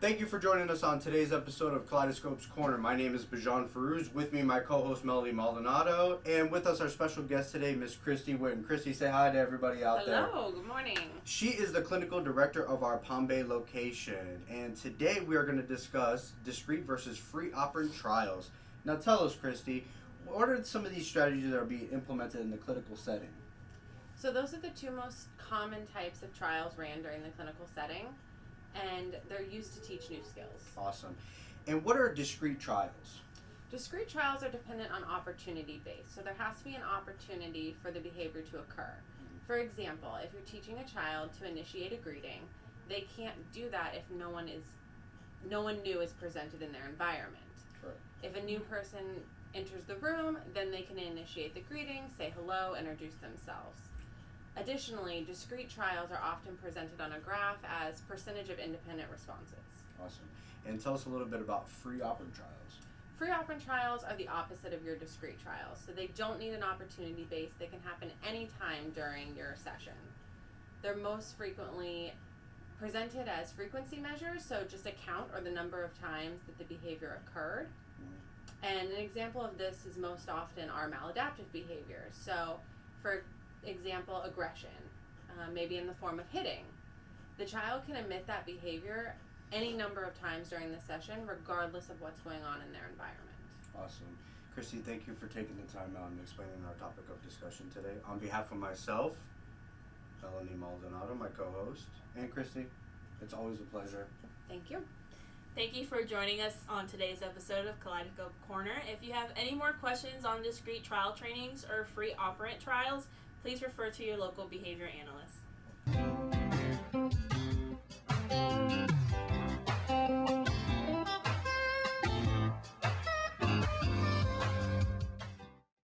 Thank you for joining us on today's episode of Kaleidoscope Corner. My name is Bijan. With me, my co-host Melonie, and with us our special guest today, Miss Kristi Witten. Kristi, say hi to everybody out there. Hello, good morning. She is the clinical director of our Palm Bay location, and today we are going to discuss discrete versus free operant trials. Now tell us, Kristi, what are some of these strategies that are being implemented in the clinical setting? So those are the two most common types of trials ran during the clinical setting, and they're used to teach new skills. Awesome. And what are discrete trials? Discrete trials are dependent on opportunity based, so there has to be an opportunity for the behavior to occur. For example, if you're teaching a child to initiate a greeting, they can't do that if no one new is presented in their environment. Sure. If a new person enters the room, then they can initiate the greeting, say hello, introduce themselves. Additionally, discrete trials are often presented on a graph as percentage of independent responses. Awesome. And tell us a little bit about free operant trials. Free operant trials are the opposite of your discrete trials, so they don't need an opportunity base. They can happen anytime during your session. They're most frequently presented as frequency measures, so just a count or the number of times that the behavior occurred. And an example of this is most often our maladaptive behaviors. So, for example, aggression, maybe in the form of hitting. The child can emit that behavior any number of times during the session, regardless of what's going on in their environment. Awesome. Kristi, thank you for taking the time out and explaining our topic of discussion today. On behalf of myself, Melonie, my co-host, and Kristi, it's always a pleasure. Thank you. Thank you for joining us on today's episode of Kaleidoscope Corner. If you have any more questions on discrete trial trainings or free operant trials, please refer to your local behavior analyst.